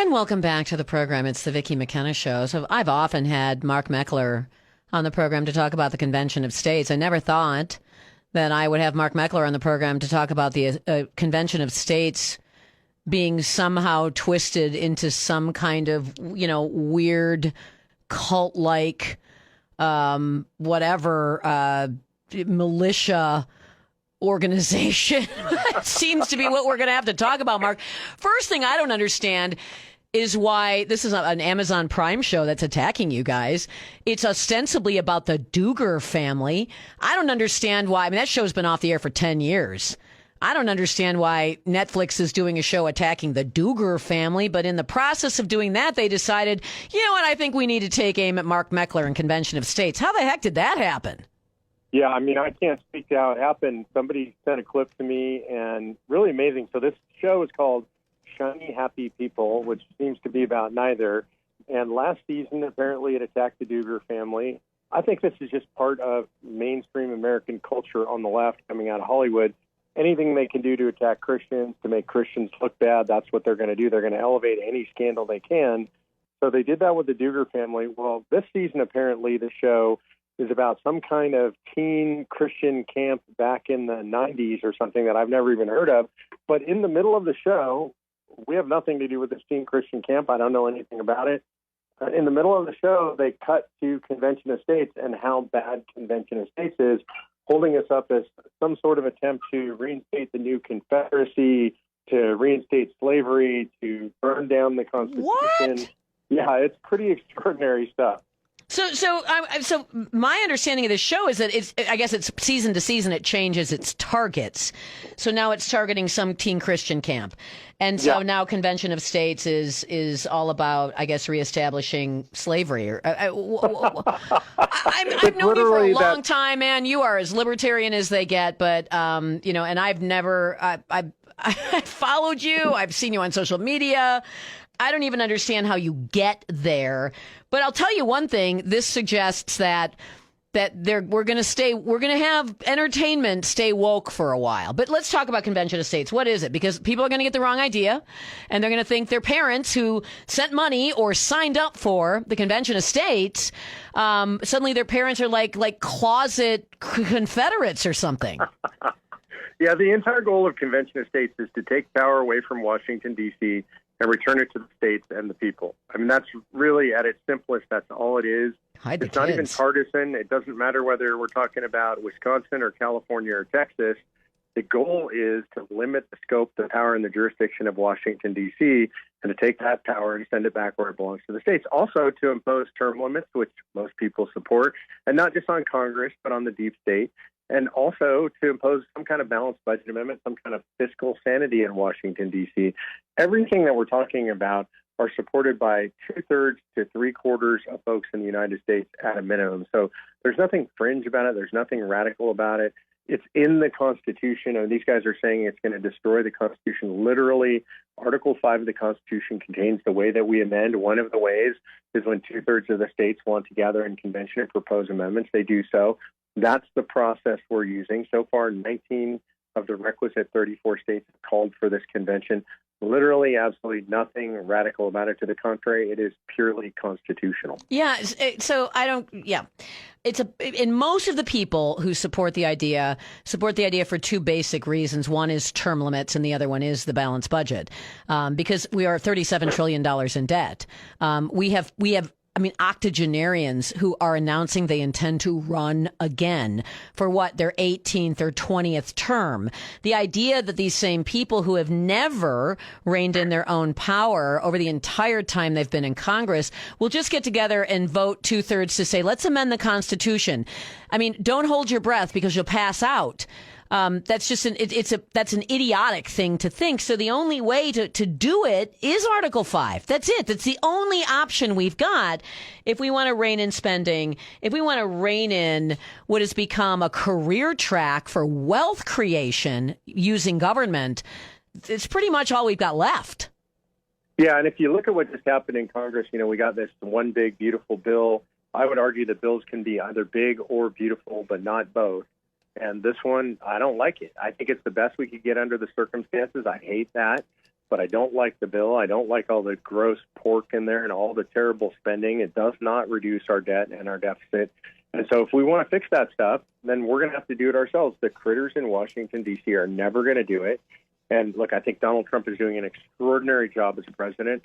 And welcome back to the program. It's the Vicki McKenna Show. So I've often had Mark Meckler on the program to talk about the Convention of States. I never thought that I would have Mark Meckler on the program to talk about the Convention of States being somehow twisted into some kind of, weird cult-like, militia organization. It seems to be what we're going to have to talk about, Mark. First thing I don't understand is why this is an Amazon Prime show that's attacking you guys. It's ostensibly about the Duggar family. I don't understand why. I mean, that show's been off the air for 10 years. I don't understand why Netflix is doing a show attacking the Duggar family, but in the process of doing that, they decided, you know what, I think we need to take aim at Mark Meckler and Convention of States. How the heck did that happen? Yeah, I mean, I can't speak to how it happened. Somebody sent a clip to me, and really amazing. So this show is called Shiny Happy People, which seems to be about neither. And last season, apparently, it attacked the Duggar family. I think this is just part of mainstream American culture on the left coming out of Hollywood. Anything they can do to attack Christians, to make Christians look bad, that's what they're going to do. They're going to elevate any scandal they can. So they did that with the Duggar family. Well, this season, apparently, the show is about some kind of teen Christian camp back in the 90s or something that I've never even heard of. But in the middle of the show, we have nothing to do with this teen Christian camp. I don't know anything about it. In the middle of the show, they cut to Convention of States and how bad Convention of States is, holding us up as some sort of attempt to reinstate the new Confederacy, to reinstate slavery, to burn down the Constitution. What? Yeah, it's pretty extraordinary stuff. So my understanding of this show is that I guess it's season to season, it changes its targets. So now it's targeting some teen Christian camp. And so now Convention of States is all about, I guess, reestablishing slavery. I've known you for a long time, man. You are as libertarian as they get, but, and I've never, I followed you. I've seen you on social media. I don't even understand how you get there. But I'll tell you one thing. This suggests that we're going to have entertainment stay woke for a while. But let's talk about Convention of States. What is it? Because people are going to get the wrong idea, and they're going to think their parents who sent money or signed up for the Convention of States, suddenly their parents are like closet Confederates or something. Yeah, the entire goal of Convention of States is to take power away from Washington, D.C., and return it to the states and the people. I mean, that's really, at its simplest, that's all it is. It's not even partisan. It doesn't matter whether we're talking about Wisconsin or California or Texas. The goal is to limit the scope, the power, and the jurisdiction of Washington, D.C., and to take that power and send it back where it belongs to the states. Also to impose term limits, which most people support, and not just on Congress, but on the deep state. And also to impose some kind of balanced budget amendment, some kind of fiscal sanity in Washington, D.C. Everything that we're talking about are supported by 2/3 to 3/4 of folks in the United States at a minimum. So there's nothing fringe about it. There's nothing radical about it. It's in the Constitution. And these guys are saying it's going to destroy the Constitution. Literally, Article 5 of the Constitution contains the way that we amend. One of the ways is when 2/3 of the states want to gather in convention and propose amendments, they do so. That's the process we're using. So far, 19 of the requisite 34 states have called for this convention. Literally, absolutely nothing radical about it. To the contrary, it is purely constitutional. Yeah. So I don't. Yeah. And most of the people who support the idea for two basic reasons. One is term limits, and the other one is the balanced budget, because we are $37 trillion in debt. We have octogenarians who are announcing they intend to run again for their 18th or 20th term. The idea that these same people who have never reined in their own power over the entire time they've been in Congress will just get together and vote 2/3 to say, let's amend the Constitution. I mean, don't hold your breath because you'll pass out. That's just that's an idiotic thing to think. So the only way to do it is Article 5. That's it. That's the only option we've got if we want to rein in spending, if we want to rein in what has become a career track for wealth creation using government. It's pretty much all we've got left. Yeah, and if you look at what just happened in Congress, we got this one big, beautiful bill. I would argue that bills can be either big or beautiful, but not both. And this one, I don't like it. I think it's the best we could get under the circumstances. I hate that. but I don't like the bill. I don't like all the gross pork in there and all the terrible spending. It does not reduce our debt and our deficit. And so if we want to fix that stuff, then we're going to have to do it ourselves. The critters in Washington, D.C. are never going to do it. And look, I think Donald Trump is doing an extraordinary job as president.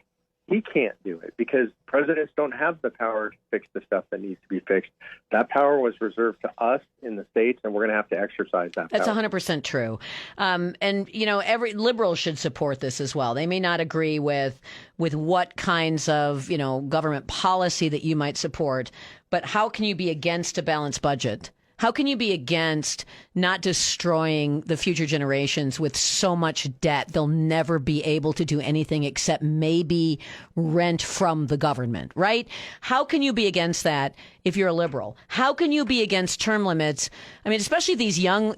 He can't do it because presidents don't have the power to fix the stuff that needs to be fixed. That power was reserved to us in the states, and we're going to have to exercise that That's power. 100% true. And, you know, every liberal should support this as well. They may not agree with what kinds of, you know, government policy that you might support, but how can you be against a balanced budget? How can you be against not destroying the future generations with so much debt they'll never be able to do anything except maybe rent from the government, right? How can you be against that if you're a liberal? How can you be against term limits? I mean, especially these young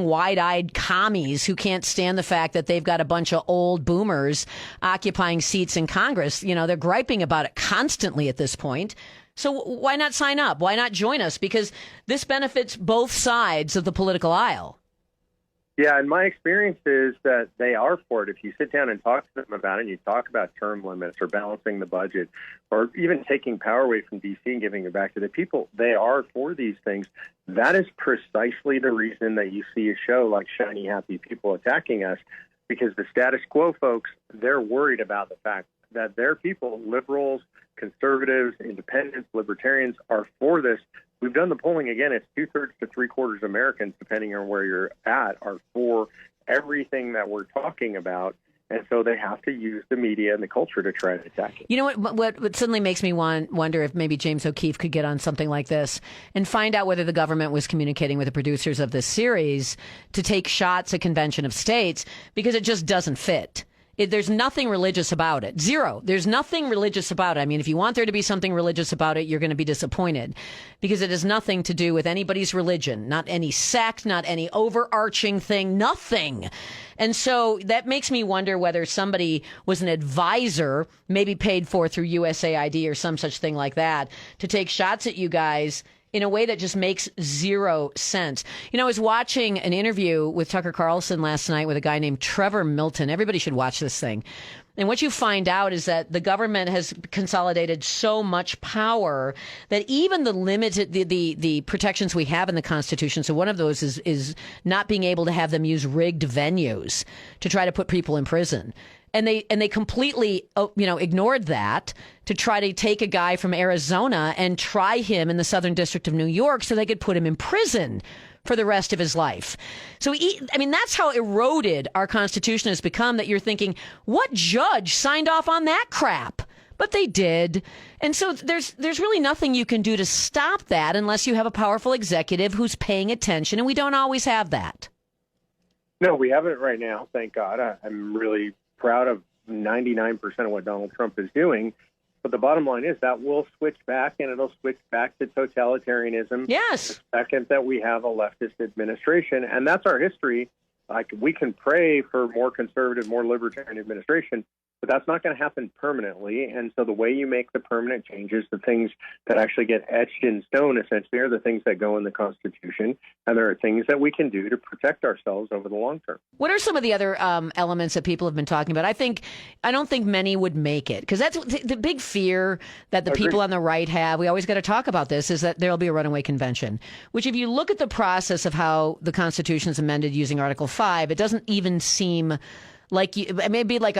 wide-eyed commies who can't stand the fact that they've got a bunch of old boomers occupying seats in Congress. You know, they're griping about it constantly at this point. So why not sign up? Why not join us? Because this benefits both sides of the political aisle. Yeah, and my experience is that they are for it. If you sit down and talk to them about it, and you talk about term limits or balancing the budget or even taking power away from D.C. and giving it back to the people, they are for these things. That is precisely the reason that you see a show like Shiny Happy People attacking us, because the status quo folks, they're worried about the fact that their people, liberals, conservatives, independents, libertarians, are for this. We've done the polling again. It's 2/3 to 3/4 Americans, depending on where you're at, are for everything that we're talking about. And so they have to use the media and the culture to try to attack it. You know what suddenly makes me wonder if maybe James O'Keefe could get on something like this and find out whether the government was communicating with the producers of this series to take shots at Convention of States, because it just doesn't fit. There's nothing religious about it. Zero. There's nothing religious about it. I mean, if you want there to be something religious about it, you're going to be disappointed, because it has nothing to do with anybody's religion, not any sect, not any overarching thing, nothing. And so that makes me wonder whether somebody was an advisor, maybe paid for through USAID or some such thing like that, to take shots at you guys in a way that just makes zero sense. You know, I was watching an interview with Tucker Carlson last night with a guy named Trevor Milton. Everybody should watch this thing. And what you find out is that the government has consolidated so much power that even the limited, the protections we have in the Constitution. So one of those is not being able to have them use rigged venues to try to put people in prison. And they completely, ignored that to try to take a guy from Arizona and try him in the Southern District of New York so they could put him in prison for the rest of his life. So, that's how eroded our Constitution has become, that you're thinking, what judge signed off on that crap? But they did. And so there's really nothing you can do to stop that unless you have a powerful executive who's paying attention, and we don't always have that. No, we haven't right now, thank God. I'm really proud of 99% of what Donald Trump is doing. But the bottom line is that will switch back, and it'll switch back to totalitarianism. Yes. The second that we have a leftist administration. And that's our history. Like, we can pray for more conservative, more libertarian administration, but that's not going to happen permanently. And so the way you make the permanent changes, the things that actually get etched in stone, essentially, are the things that go in the Constitution. And there are things that we can do to protect ourselves over the long term. What are some of the other elements that people have been talking about? I don't think many would make it, because that's the big fear that the people on the right have. We always got to talk about this, is that there'll be a runaway convention, which, if you look at the process of how the Constitution is amended using Article 5, it doesn't even seem like it may be like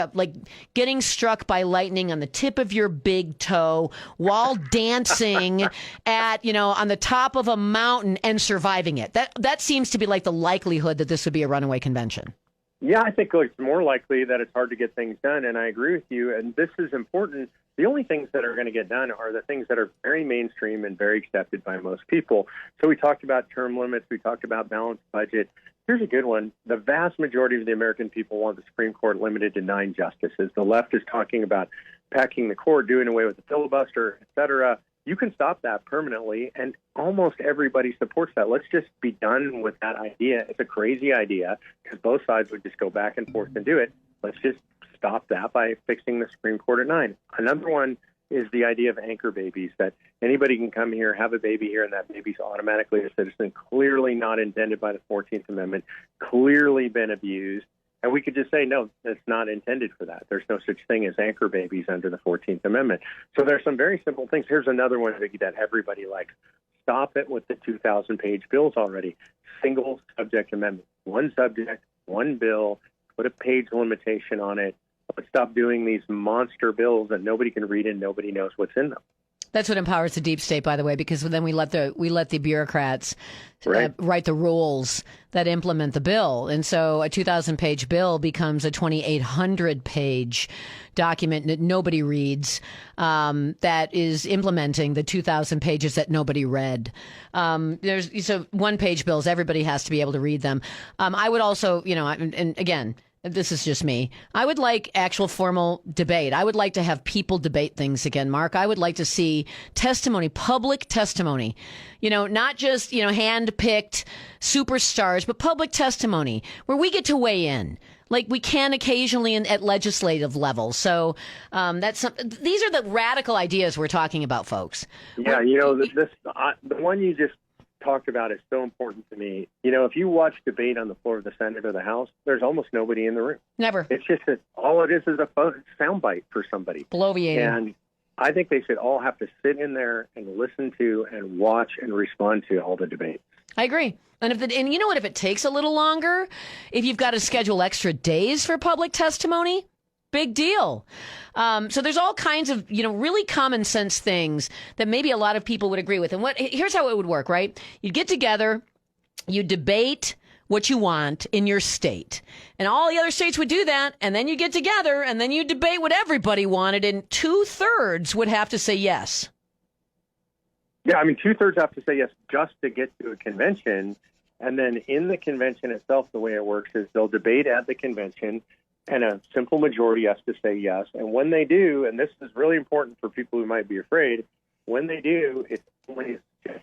getting struck by lightning on the tip of your big toe while dancing on the top of a mountain and surviving it. That seems to be like the likelihood that this would be a runaway convention. Yeah, I think it's more likely that it's hard to get things done, and I agree with you. And this is important. The only things that are going to get done are the things that are very mainstream and very accepted by most people. So we talked about term limits. We talked about balanced budget. Here's a good one. The vast majority of the American people want the Supreme Court limited to 9 justices. The left is talking about packing the court, doing away with the filibuster, et cetera. You can stop that permanently, and almost everybody supports that. Let's just be done with that idea. It's a crazy idea, because both sides would just go back and forth and do it. Let's just stop that by fixing the Supreme Court at 9. Another one is the idea of anchor babies, that anybody can come here, have a baby here, and that baby's automatically a citizen, clearly not intended by the 14th Amendment, clearly been abused. And we could just say, no, it's not intended for that. There's no such thing as anchor babies under the 14th Amendment. So there's some very simple things. Here's another one, Vicki, that everybody likes. Stop it with the 2,000-page bills already. Single subject amendment. One subject, one bill, put a page limitation on it. But stop doing these monster bills that nobody can read and nobody knows what's in them. That's what empowers the deep state, by the way, because then we let the bureaucrats write the rules that implement the bill. And so a 2,000-page bill becomes a 2,800-page document that nobody reads, that is implementing the 2,000 pages that nobody read. So one-page bills, everybody has to be able to read them. I would also, and again, this is just me, I would like actual formal debate. I would like to have people debate things again, Mark. I would like to see testimony, public testimony, not just, hand-picked superstars, but public testimony where we get to weigh in like we can occasionally at legislative levels. So these are the radical ideas we're talking about, folks. Yeah, the one you just talked about is so important to me. If you watch debate on the floor of the Senate or the House, there's almost nobody in the room. Never. It's just that all it is a soundbite for somebody. Bloviating. And I think they should all have to sit in there and listen to and watch and respond to all the debates. I agree. And you know what? If it takes a little longer, if you've got to schedule extra days for public testimony, big deal. So there's all kinds of, really common sense things that maybe a lot of people would agree with. And here's how it would work, right? You'd get together, you debate what you want in your state. And all the other states would do that. And then you get together and then you debate what everybody wanted. And 2/3 would have to say yes. Yeah, 2/3 have to say yes just to get to a convention. And then in the convention itself, the way it works is they'll debate at the convention, and a simple majority has to say yes. And when they do, and this is really important for people who might be afraid, when they do, it's only a suggestion.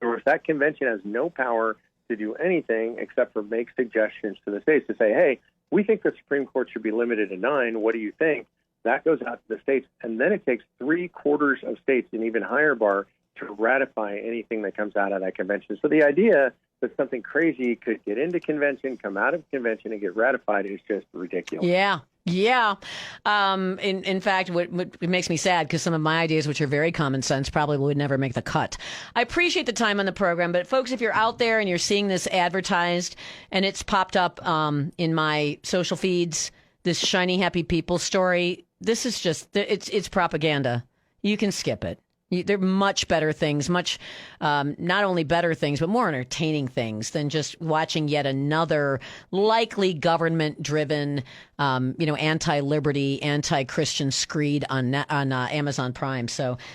Or if that convention has no power to do anything except for make suggestions to the states to say, hey, we think the Supreme Court should be limited to 9. What do you think? That goes out to the states. And then it takes 3/4 of states, an even higher bar, to ratify anything that comes out of that convention. So the idea that something crazy could get into convention, come out of convention, and get ratified is just ridiculous. Yeah. In fact, what makes me sad, because some of my ideas, which are very common sense, probably would never make the cut. I appreciate the time on the program, but folks, if you're out there and you're seeing this advertised and it's popped up in my social feeds, this shiny happy people story, this is just, it's propaganda. You can skip it. They're much better things, not only better things, but more entertaining things than just watching yet another likely government-driven, anti-liberty, anti-Christian screed on Amazon Prime. So